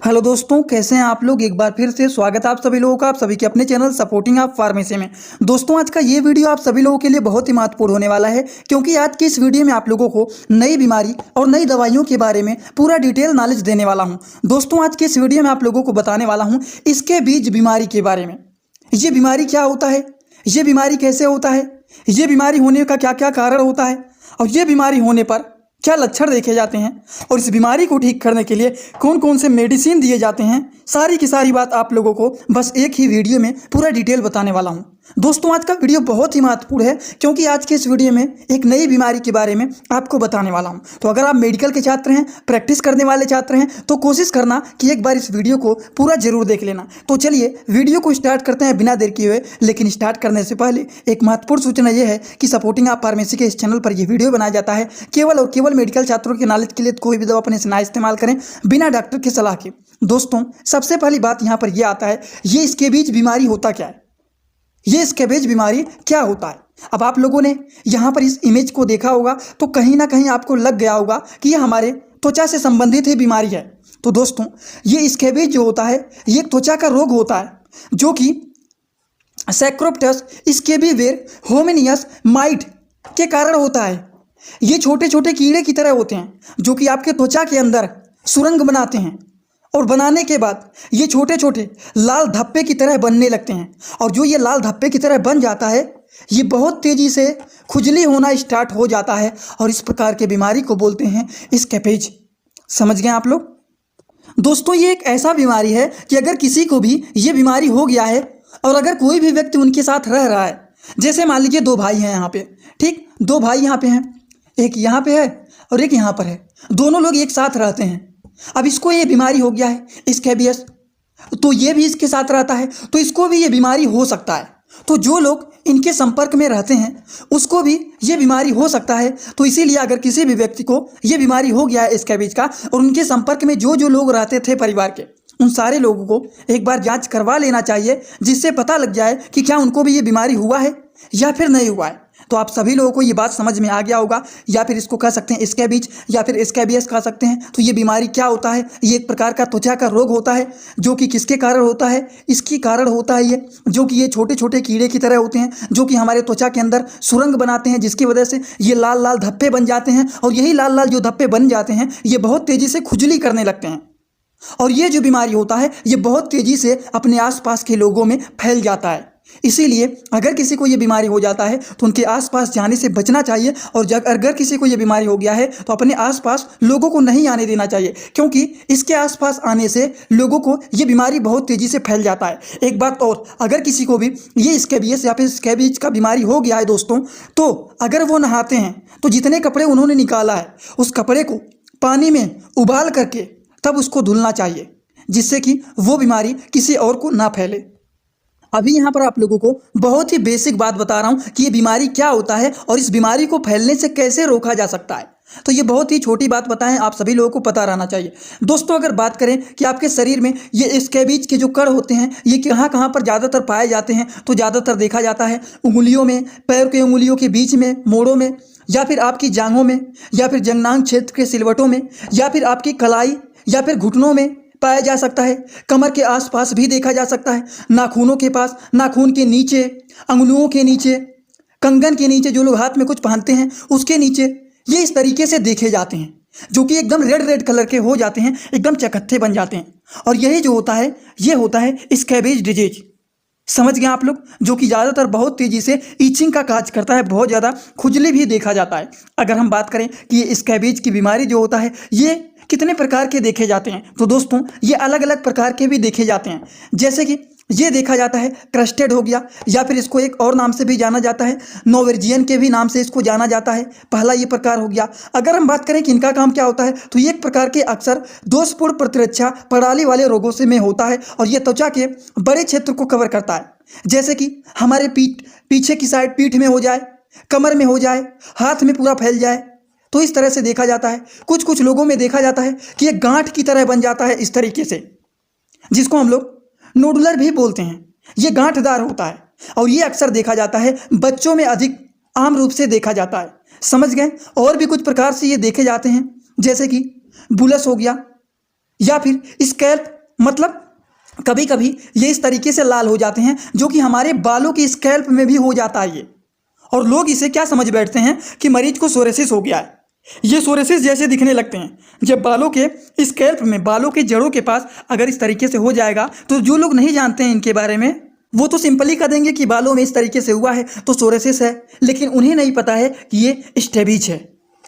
Hello दोस्तों, कैसे हैं आप लोग। एक बार फिर से स्वागत है आप सभी लोगों का, आप सभी के अपने चैनल सपोर्टिंग आप फार्मेसी में। दोस्तों, आज का ये वीडियो आप सभी लोगों के लिए बहुत ही महत्वपूर्ण होने वाला है, क्योंकि आज की इस वीडियो में आप लोगों को नई बीमारी और नई दवाइयों के बारे में पूरा डिटेल नॉलेज देने वाला हूँ। दोस्तों, आज की इस वीडियो में आप लोगों को बताने वाला हूँ इसके बीज बीमारी के बारे में। ये बीमारी क्या होता है, ये बीमारी कैसे होता है, ये बीमारी होने का क्या क्या कारण होता है, और ये बीमारी होने पर क्या लक्षण देखे जाते हैं, और इस बीमारी को ठीक करने के लिए कौन कौन से मेडिसिन दिए जाते हैं, सारी की सारी बात आप लोगों को बस एक ही वीडियो में पूरा डिटेल बताने वाला हूं। दोस्तों, आज का वीडियो बहुत ही महत्वपूर्ण है, क्योंकि आज के इस वीडियो में एक नई बीमारी के बारे में आपको बताने वाला हूं। तो अगर आप मेडिकल के छात्र हैं, प्रैक्टिस करने वाले छात्र हैं, तो कोशिश करना कि एक बार इस वीडियो को पूरा जरूर देख लेना। तो चलिए वीडियो को स्टार्ट करते हैं बिना देर किए हुए। लेकिन स्टार्ट करने से पहले एक महत्वपूर्ण सूचना यह है कि सपोर्टिंग आप फार्मेसी के इस चैनल पर यह वीडियो बनाया जाता है केवल और केवल मेडिकल छात्रों के नॉलेज के लिए। कोई भी दवा अपने से ना इस्तेमाल करें बिना डॉक्टर की सलाह के। दोस्तों, सबसे पहली बात यहाँ पर यह आता है, ये स्कैबिज बीमारी होता क्या है, ये स्कैबिज बीमारी क्या होता है। अब आप लोगों ने यहाँ पर इस इमेज को देखा होगा तो कहीं ना कहीं आपको लग गया होगा कि ये हमारे त्वचा से संबंधित ही बीमारी है। तो दोस्तों, ये स्कैबिज जो होता है ये एक त्वचा का रोग होता है, जो कि सैक्रोप्टस स्कैबिवेर होमिनियस माइट के कारण होता है। ये छोटे छोटे कीड़े की तरह होते हैं, जो कि आपके त्वचा के अंदर सुरंग बनाते हैं, और बनाने के बाद ये छोटे छोटे लाल धब्बे की तरह बनने लगते हैं। और जो ये लाल धब्बे की तरह बन जाता है, ये बहुत तेज़ी से खुजली होना स्टार्ट हो जाता है, और इस प्रकार के बीमारी को बोलते हैं स्कैबिज। समझ गए आप लोग। दोस्तों, ये एक ऐसा बीमारी है कि अगर किसी को भी ये बीमारी हो गया है, और अगर कोई भी व्यक्ति उनके साथ रह रहा है, जैसे मान लीजिए दो भाई हैं यहाँ पे, ठीक, दो भाई यहाँ पे हैं, एक यहाँ पे है और एक यहाँ पर है, दोनों लोग एक साथ रहते हैं। अब इसको ये बीमारी हो गया है स्कैबियस, तो ये भी इसके साथ रहता है, तो इसको भी ये बीमारी हो सकता है। तो जो लोग इनके संपर्क में रहते हैं उसको भी ये बीमारी हो सकता है। तो इसीलिए अगर किसी भी व्यक्ति को ये बीमारी हो गया है स्कैबिज का, और उनके संपर्क में जो जो लोग रहते थे परिवार के, उन सारे लोगों को एक बार जांच करवा लेना चाहिए, जिससे पता लग जाए कि क्या उनको भी ये बीमारी हुआ है या फिर नहीं हुआ है। तो आप सभी लोगों को ये बात समझ में आ गया होगा, या फिर इसको कह सकते हैं स्कैबिज या फिर स्कैबियस कह सकते हैं। तो ये बीमारी क्या होता है, ये एक प्रकार का त्वचा का रोग होता है, जो कि किसके कारण होता है, इसकी कारण होता है ये, जो कि ये छोटे छोटे कीड़े की तरह होते हैं, जो कि हमारे त्वचा के अंदर सुरंग बनाते हैं, जिसकी वजह से ये लाल लाल धब्बे बन जाते हैं। और यही लाल लाल जो धब्बे बन जाते हैं, ये बहुत तेज़ी से खुजली करने लगते हैं। और ये जो बीमारी होता है ये बहुत तेज़ी से अपने आसपास के लोगों में फैल जाता है। इसीलिए अगर किसी को ये बीमारी हो जाता है तो उनके आसपास जाने से बचना चाहिए, और अगर किसी को ये बीमारी हो गया है तो अपने आसपास लोगों को नहीं आने देना चाहिए, क्योंकि इसके आसपास आने से लोगों को ये बीमारी बहुत तेज़ी से फैल जाता है। एक बात और, अगर किसी को भी ये स्कैबियस या फिर स्कैबिज का बीमारी हो गया है दोस्तों, तो अगर वो नहाते हैं तो जितने कपड़े उन्होंने निकाला है उस कपड़े को पानी में उबाल करके तब उसको धुलना चाहिए, जिससे कि वो बीमारी किसी और को ना फैले। अभी यहाँ पर आप लोगों को बहुत ही बेसिक बात बता रहा हूँ कि ये बीमारी क्या होता है और इस बीमारी को फैलने से कैसे रोका जा सकता है। तो ये बहुत ही छोटी बात बताएं, आप सभी लोगों को पता रहना चाहिए। दोस्तों, अगर बात करें कि आपके शरीर में ये स्कैबिज के जो कण होते हैं ये कहाँ कहाँ पर ज़्यादातर पाए जाते हैं, तो ज़्यादातर देखा जाता है उंगलियों में, पैर के उंगलियों के बीच में, मोड़ों में, या फिर आपकी जांघों में, या फिर जंगनांग क्षेत्र के सिलवटों में, या फिर आपकी कलाई या फिर घुटनों में पाया जा सकता है। कमर के आसपास भी देखा जा सकता है, नाखूनों के पास, नाखून के नीचे, अंगुलियों के नीचे, कंगन के नीचे, जो लोग हाथ में कुछ पहनते हैं उसके नीचे, ये इस तरीके से देखे जाते हैं, जो कि एकदम रेड रेड कलर के हो जाते हैं, एकदम चकत्थे बन जाते हैं। और यही जो होता है ये होता है स्कैबिज डिजीज। समझ गए आप लोग, जो कि ज़्यादातर बहुत तेज़ी से ईचिंग का काज करता है, बहुत ज़्यादा खुजली भी देखा जाता है। अगर हम बात करें कि ये स्कैबिज की बीमारी जो होता है ये कितने प्रकार के देखे जाते हैं, तो दोस्तों ये अलग अलग प्रकार के भी देखे जाते हैं। जैसे कि ये देखा जाता है क्रस्टेड हो गया, या फिर इसको एक और नाम से भी जाना जाता है, नोवर्जियन के भी नाम से इसको जाना जाता है। पहला ये प्रकार हो गया। अगर हम बात करें कि इनका काम क्या होता है, तो ये एक प्रकार के अक्सर दोषपूर्ण प्रतिरक्षा प्रणाली वाले रोगों से में होता है, और ये त्वचा के बड़े क्षेत्र को कवर करता है। जैसे कि हमारे पीछे की साइड पीठ में हो जाए, कमर में हो जाए, हाथ में पूरा फैल जाए, तो इस तरह से देखा जाता है। कुछ कुछ लोगों में देखा जाता है कि ये गांठ की तरह बन जाता है इस तरीके से, जिसको हम लोग नोडुलर भी बोलते हैं। ये गांठदार होता है, और ये अक्सर देखा जाता है बच्चों में, अधिक आम रूप से देखा जाता है। समझ गए। और भी कुछ प्रकार से ये देखे जाते हैं, जैसे कि बुलस हो गया, या फिर स्कैल्प मतलब कभी कभी ये इस तरीके से लाल हो जाते हैं जो कि हमारे बालों की स्कैल्प में भी हो जाता है ये। और लोग इसे क्या समझ बैठते हैं कि मरीज को सोरेसिस हो गया है। ये सोरेसिस जैसे दिखने लगते हैं जब बालों के स्कैल्प में, बालों के जड़ों के पास अगर इस तरीके से हो जाएगा तो जो लोग नहीं जानते हैं इनके बारे में वो तो सिंपली कह देंगे कि बालों में इस तरीके से हुआ है तो सोरेसिस है, लेकिन उन्हें नहीं पता है कि ये स्टेबिज है।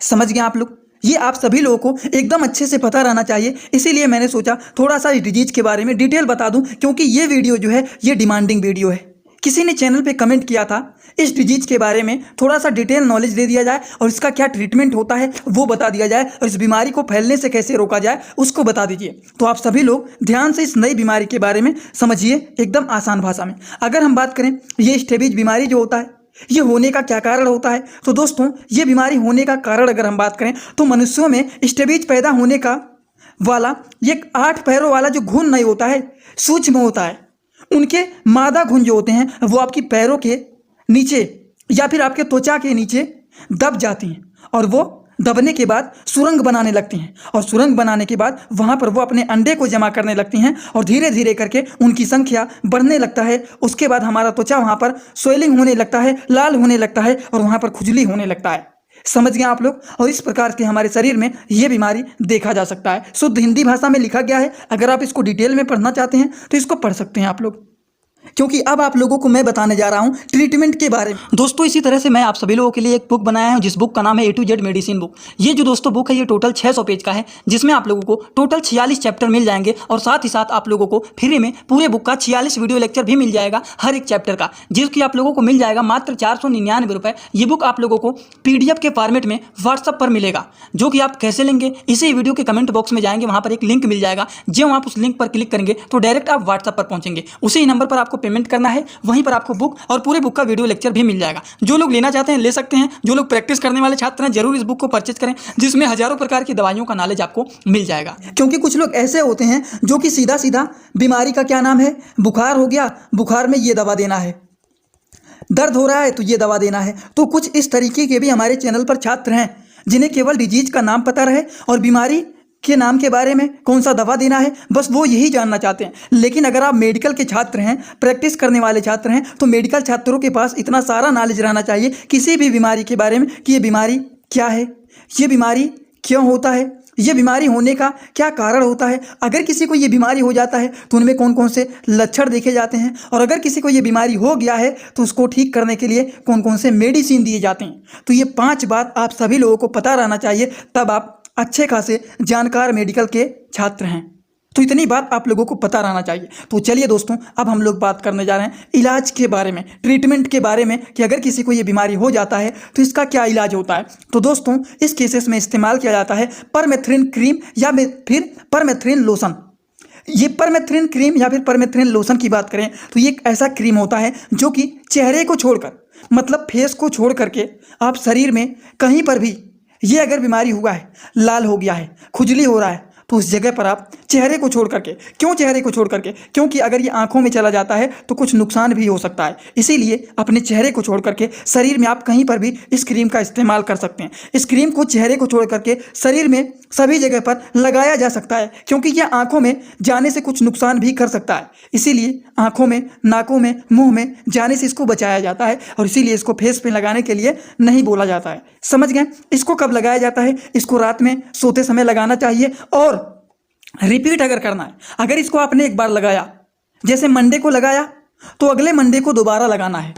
समझ गए आप लोग? ये आप सभी लोगों को एकदम अच्छे से पता रहना चाहिए, इसीलिए मैंने सोचा थोड़ा सा इस डिजीज के बारे में डिटेल बता दूं, क्योंकि ये वीडियो जो है ये डिमांडिंग वीडियो है। किसी ने चैनल पे कमेंट किया था इस डिजीज के बारे में थोड़ा सा डिटेल नॉलेज दे दिया जाए और इसका क्या ट्रीटमेंट होता है वो बता दिया जाए और इस बीमारी को फैलने से कैसे रोका जाए उसको बता दीजिए। तो आप सभी लोग ध्यान से इस नई बीमारी के बारे में समझिए एकदम आसान भाषा में। अगर हम बात करें ये स्टेबिज बीमारी जो होता है ये होने का क्या कारण होता है, तो दोस्तों ये बीमारी होने का कारण अगर हम बात करें तो मनुष्यों में स्टेबिज पैदा होने का वाला ये 8 पैरों वाला जो घुन नहीं होता है, सूक्ष्म होता है, उनके मादा घुन जो होते हैं वो आपकी पैरों के नीचे या फिर आपके त्वचा के नीचे दब जाती हैं और वो दबने के बाद सुरंग बनाने लगती हैं और सुरंग बनाने के बाद वहाँ पर वो अपने अंडे को जमा करने लगती हैं और धीरे धीरे करके उनकी संख्या बढ़ने लगता है। उसके बाद हमारा त्वचा वहाँ पर स्वेलिंग होने लगता है, लाल होने लगता है और वहाँ पर खुजली होने लगता है। समझ गए आप लोग? और इस प्रकार के हमारे शरीर में ये बीमारी देखा जा सकता है। शुद्ध हिंदी भाषा में लिखा गया है, अगर आप इसको डिटेल में पढ़ना चाहते हैं तो इसको पढ़ सकते हैं आप लोग, क्योंकि अब आप लोगों को मैं बताने जा रहा हूं ट्रीटमेंट के बारे में। दोस्तों इसी तरह से मैं आप सभी लोगों के लिए एक बुक बनाया हूं जिस बुक का नाम है A to Z medicine book. ये जो दोस्तों बुक है ये टोटल 600 पेज का है, जिसमें आप लोगों को टोटल 46 चैप्टर मिल जाएंगे और साथ ही साथ आप लोगों को फ्री में पूरे बुक का 46 वीडियो लेक्चर भी मिल जाएगा हर एक चैप्टर का, जिसकी आप लोगों को मिल जाएगा मात्र 499 रुपये। ये बुक आप लोगों को PDF के फॉर्मेट में व्हाट्सअप पर मिलेगा, जो कि आप कैसे लेंगे इसी वीडियो के कमेंट बॉक्स में जाएंगे, वहाँ पर एक लिंक मिल जाएगा। जब आप उस लिंक पर क्लिक करेंगे तो डायरेक्ट आप व्हाट्सअप पर पहुँचेंगे, उसी नंबर पर आपको पेमेंट करना है, वहीं पर आपको बुक और पूरे बुक का वीडियो लेक्चर भी मिल जाएगा। जो लोग लेना चाहते हैं ले सकते हैं, जो लोग प्रैक्टिस करने वाले छात्र हैं जरूर इस बुक को परचेज करें, जिसमें हजारों प्रकार की दवाइयों का नॉलेज आपको मिल जाएगा। क्योंकि कुछ लोग ऐसे होते हैं जो कि सीधा सीधा बीमारी का क्या नाम है, बुखार हो गया, बुखार में ये दवा देना है, दर्द हो रहा है तो ये दवा देना है। तो कुछ इस तरीके के भी हमारे चैनल पर छात्र हैं जिन्हें केवल डिजीज का नाम पता रहे और बीमारी के नाम के बारे में कौन सा दवा देना है बस वो यही जानना चाहते हैं। लेकिन अगर आप मेडिकल के छात्र हैं, प्रैक्टिस करने वाले छात्र हैं, तो मेडिकल छात्रों के पास इतना सारा नॉलेज रहना चाहिए किसी भी बीमारी के बारे में कि ये बीमारी क्या है, ये बीमारी क्यों होता है, ये बीमारी होने का क्या कारण होता है, अगर किसी को ये बीमारी हो जाता है तो उनमें कौन कौन से लक्षण देखे जाते हैं, और अगर किसी को ये बीमारी हो गया है तो उसको ठीक करने के लिए कौन कौन से मेडिसिन दिए जाते हैं। तो ये 5 बात आप सभी लोगों को पता रहना चाहिए, तब आप अच्छे खासे जानकार मेडिकल के छात्र हैं। तो इतनी बात आप लोगों को पता रहना चाहिए। तो चलिए दोस्तों अब हम लोग बात करने जा रहे हैं इलाज के बारे में, ट्रीटमेंट के बारे में, कि अगर किसी को ये बीमारी हो जाता है तो इसका क्या इलाज होता है। तो दोस्तों इस केसेस में इस्तेमाल किया जाता है परमेथ्रिन क्रीम या फिर परमेथ्रिन लोशन। ये परमेथ्रिन क्रीम या फिर परमेथ्रिन लोशन की बात करें तो ये एक ऐसा क्रीम होता है जो कि चेहरे को छोड़कर, मतलब फेस को छोड़ करके आप शरीर में कहीं पर भी ये अगर बीमारी हुआ है, लाल हो गया है, खुजली हो रहा है, तो उस जगह पर आप चेहरे को छोड़ करके, क्यों चेहरे को छोड़ करके, क्योंकि अगर ये आंखों में चला जाता है तो कुछ नुकसान भी हो सकता है, इसीलिए अपने चेहरे को छोड़ करके शरीर में आप कहीं पर भी इस क्रीम का इस्तेमाल कर सकते हैं। इस क्रीम को चेहरे को छोड़ करके शरीर में सभी जगह पर लगाया जा सकता है, क्योंकि यह आंखों में जाने से कुछ नुकसान भी कर सकता है, इसीलिए आंखों में, नाकों में, मुंह में जाने से इसको बचाया जाता है और इसीलिए इसको फेस पे लगाने के लिए नहीं बोला जाता है। समझ गए? इसको कब लगाया जाता है? इसको रात में सोते समय लगाना चाहिए और रिपीट अगर करना है। अगर इसको आपने एक बार लगाया, जैसे मंडे को लगाया, तो अगले मंडे को दोबारा लगाना है।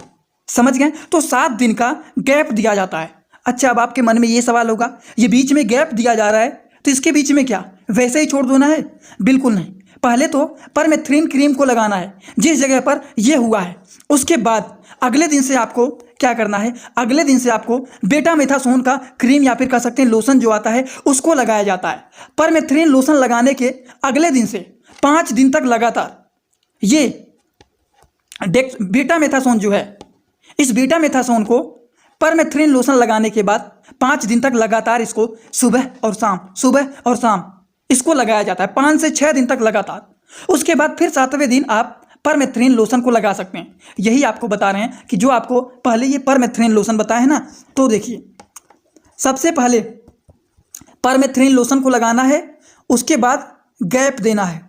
समझ गए? तो 7 दिन का गैप दिया जाता है। अच्छा, अब आपके मन में ये सवाल होगा, ये बीच में गैप दिया जा रहा है तो इसके बीच में क्या वैसे ही छोड़ देना है? बिल्कुल नहीं। पहले तो परमेथ्रिन क्रीम को लगाना है जिस जगह पर यह हुआ है, उसके बाद अगले दिन से आपको क्या करना है, अगले दिन से आपको बेटामेथासोन का क्रीम या फिर कह सकते हैं लोशन जो आता है उसको लगाया जाता है। परमेथ्रिन लोशन लगाने के अगले दिन से 5 दिन तक लगातार ये बेटामेथासोन जो है, इस बेटामेथासोन को परमेथ्रिन लोशन लगाने के बाद 5 दिन तक लगातार इसको सुबह और शाम इसको लगाया जाता है, 5 से 6 दिन तक लगातार। उसके बाद फिर 7वें दिन आप परमेथ्रिन लोशन को लगा सकते हैं। यही आपको बता रहे हैं कि जो आपको पहले ये परमेथ्रिन लोशन बताया है ना, तो देखिए सबसे पहले परमेथ्रिन लोशन को लगाना है, उसके बाद गैप देना है,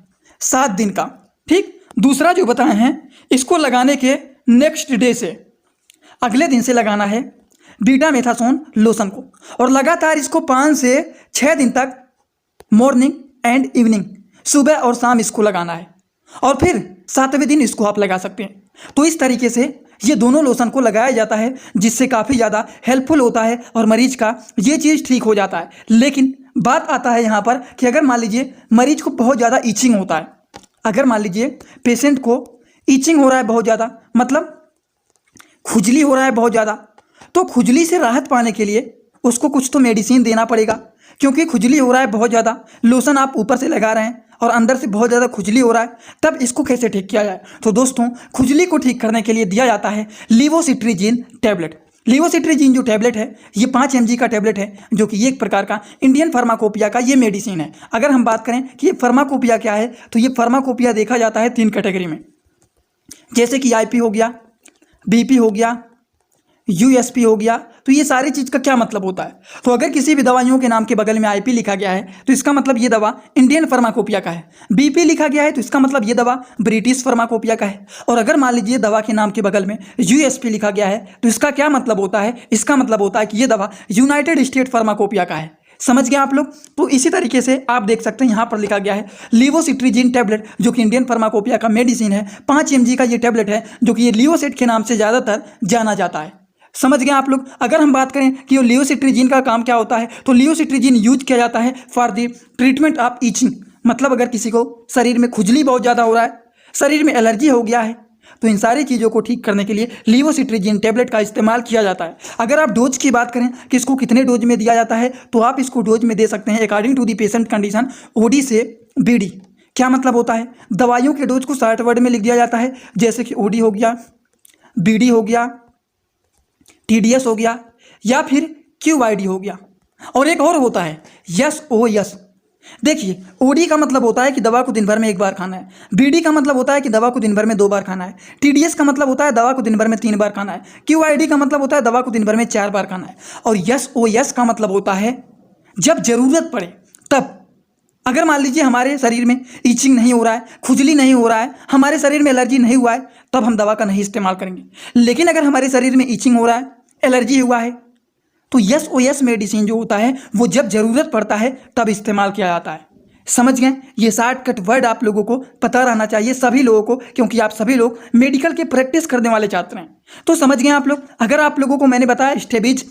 7 दिन का। ठीक, दूसरा जो बताए हैं इसको लगाने के नेक्स्ट डे से, अगले दिन से लगाना है बीटामेथासोन लोशन को, और लगातार इसको 5 से 6 दिन तक मॉर्निंग एंड इवनिंग, सुबह और शाम इसको लगाना है, और फिर 7वें दिन इसको आप लगा सकते हैं। तो इस तरीके से ये दोनों लोशन को लगाया जाता है, जिससे काफ़ी ज़्यादा हेल्पफुल होता है और मरीज का ये चीज़ ठीक हो जाता है। लेकिन बात आता है यहाँ पर कि अगर मान लीजिए मरीज को बहुत ज़्यादा ईचिंग होता है, अगर मान लीजिए पेशेंट को ईचिंग हो रहा है बहुत ज़्यादा, मतलब खुजली हो रहा है बहुत ज़्यादा, तो खुजली से राहत पाने के लिए उसको कुछ तो मेडिसिन देना पड़ेगा, क्योंकि खुजली हो रहा है बहुत ज़्यादा, लोशन आप ऊपर से लगा रहे हैं और अंदर से बहुत ज़्यादा खुजली हो रहा है, तब इसको कैसे ठीक किया जाए? तो दोस्तों, खुजली को ठीक करने के लिए दिया जाता है लिवोसिट्रीजिन टैबलेट। लिवोसिट्रीजिन जो टैबलेट है ये 5 mg का टैबलेट है, जो कि एक प्रकार का इंडियन फार्माकोपिया का ये मेडिसिन है। अगर हम बात करें कि ये फार्माकोपिया क्या है, तो ये फार्माकोपिया देखा जाता है 3 कैटेगरी में, जैसे कि IP हो गया, BP हो गया, USP हो गया। तो ये सारी चीज़ का क्या मतलब होता है? तो अगर किसी भी दवाइयों के नाम के बगल में IP लिखा गया है तो इसका मतलब ये दवा इंडियन फार्माकोपिया का है। BP लिखा गया है तो इसका मतलब ये दवा ब्रिटिश फार्माकोपिया का है। और अगर मान लीजिए दवा के नाम के बगल में USP लिखा गया है तो इसका क्या मतलब होता है? इसका मतलब होता है कि ये दवा यूनाइटेड स्टेट फार्माकोपिया का है। समझ गए आप लोग? तो इसी तरीके से आप देख सकते हैं यहाँ पर लिखा गया है लिवोसिट्रीजिन टैबलेट, जो कि इंडियन फार्माकोपिया का मेडिसिन है। 5 mg का ये टैबलेट है, जो कि ये लिवोसिट के नाम से ज़्यादातर जाना जाता है। समझ गए आप लोग? अगर हम बात करें कि लिवोसिट्रीजिन का काम क्या होता है, तो लिवोसिट्रीजिन यूज किया जाता है for the treatment of itching, मतलब अगर किसी को शरीर में खुजली बहुत ज़्यादा हो रहा है, शरीर में एलर्जी हो गया है, तो इन सारी चीज़ों को ठीक करने के लिए लिवोसिट्रीजिन टैबलेट का इस्तेमाल किया जाता है। अगर आप डोज की बात करें कि इसको कितने डोज में दिया जाता है, तो आप इसको डोज में दे सकते हैं according to the patient condition, OD से BD। क्या मतलब होता है? दवाइयों के डोज को 60 वर्ड में लिख दिया जाता है, जैसे कि OD हो गया, BD हो गया, TDS हो गया, या फिर QID हो गया। और एक और होता है SOS। देखिए, OD का मतलब होता है कि दवा को दिन भर में 1 बार खाना है, BD का मतलब होता है कि दवा को दिन भर में 2 बार खाना है, TDS का मतलब होता है दवा को दिन भर में 3 बार खाना है, QID का मतलब होता है दवा को दिन भर में 4 बार खाना है, और SOS का मतलब होता है जब ज़रूरत पड़े तब। अगर मान लीजिए हमारे शरीर में ईचिंग नहीं हो रहा है, खुजली नहीं हो रहा है, हमारे शरीर में एलर्जी नहीं हुआ है, तब हम दवा का नहीं इस्तेमाल करेंगे। लेकिन अगर हमारे शरीर में ईचिंग हो रहा है, एलर्जी हुआ है, तो SOS मेडिसिन जो होता है वो जब ज़रूरत पड़ता है तब इस्तेमाल किया जाता है। समझ गए? ये शॉर्टकट वर्ड आप लोगों को पता रहना चाहिए, सभी लोगों को, क्योंकि आप सभी लोग मेडिकल के प्रैक्टिस करने वाले छात्र हैं। तो समझ गए आप लोग? अगर आप लोगों को मैंने बताया स्टेबीज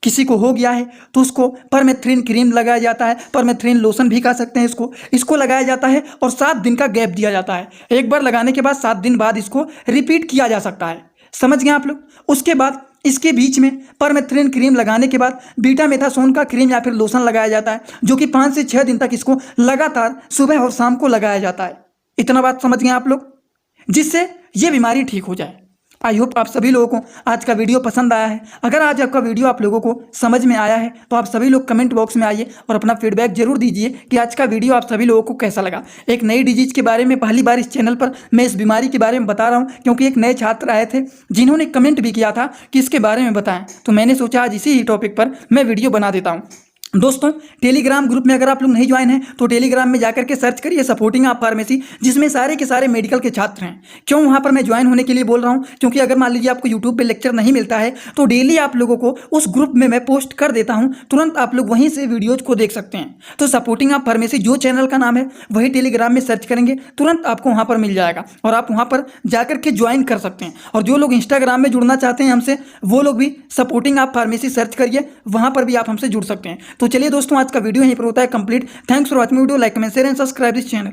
किसी को हो गया है तो उसको परमेथ्रिन क्रीम लगाया जाता है, परमेथ्रिन लोशन भी खा सकते हैं, इसको लगाया जाता है और 7 दिन का गैप दिया जाता है। एक बार लगाने के बाद 7 दिन बाद इसको रिपीट किया जा सकता है। समझ गए आप लोग? उसके बाद इसके बीच में परमेथ्रिन क्रीम लगाने के बाद बीटामेथासोन का क्रीम या फिर लोशन लगाया जाता है, जो कि 5 से 6 दिन तक इसको लगातार सुबह और शाम को लगाया जाता है। इतना बात समझ गए आप लोग? जिससे ये बीमारी ठीक हो जाए। आई होप आप सभी लोगों को आज का वीडियो पसंद आया है। अगर आज आपका वीडियो आप लोगों को समझ में आया है तो आप सभी लोग कमेंट बॉक्स में आइए और अपना फीडबैक जरूर दीजिए कि आज का वीडियो आप सभी लोगों को कैसा लगा। एक नई डिजीज के बारे में पहली बार इस चैनल पर मैं इस बीमारी के बारे में बता रहा हूँ, क्योंकि एक नए छात्र आए थे जिन्होंने कमेंट भी किया था कि इसके बारे में बताएं, तो मैंने सोचा आज इसी ही टॉपिक पर मैं वीडियो बना देता हूँ। दोस्तों, टेलीग्राम ग्रुप में अगर आप लोग नहीं ज्वाइन हैं तो टेलीग्राम में जाकर के सर्च करिए सपोर्टिंग ऑफ फार्मेसी, जिसमें सारे के सारे मेडिकल के छात्र हैं। क्यों वहां पर मैं ज्वाइन होने के लिए बोल रहा हूं? क्योंकि अगर मान लीजिए आपको यूट्यूब पे लेक्चर नहीं मिलता है तो डेली आप लोगों को उस ग्रुप में मैं पोस्ट कर देता हूं, तुरंत आप लोग वहीं से वीडियोज को देख सकते हैं। तो सपोर्टिंग ऑफ फार्मेसी जो चैनल का नाम है वही टेलीग्राम में सर्च करेंगे, तुरंत आपको वहाँ पर मिल जाएगा और आप वहाँ पर जाकर के ज्वाइन कर सकते हैं। और जो लोग इंस्टाग्राम में जुड़ना चाहते हैं हमसे, वो लोग भी सपोर्टिंग ऑफ फार्मेसी सर्च करिए, वहाँ पर भी आप हमसे जुड़ सकते हैं। तो चलिए दोस्तों, आज का वीडियो यहीं पर होता है complete. Thanks for watching video, like comment share and subscribe this channel.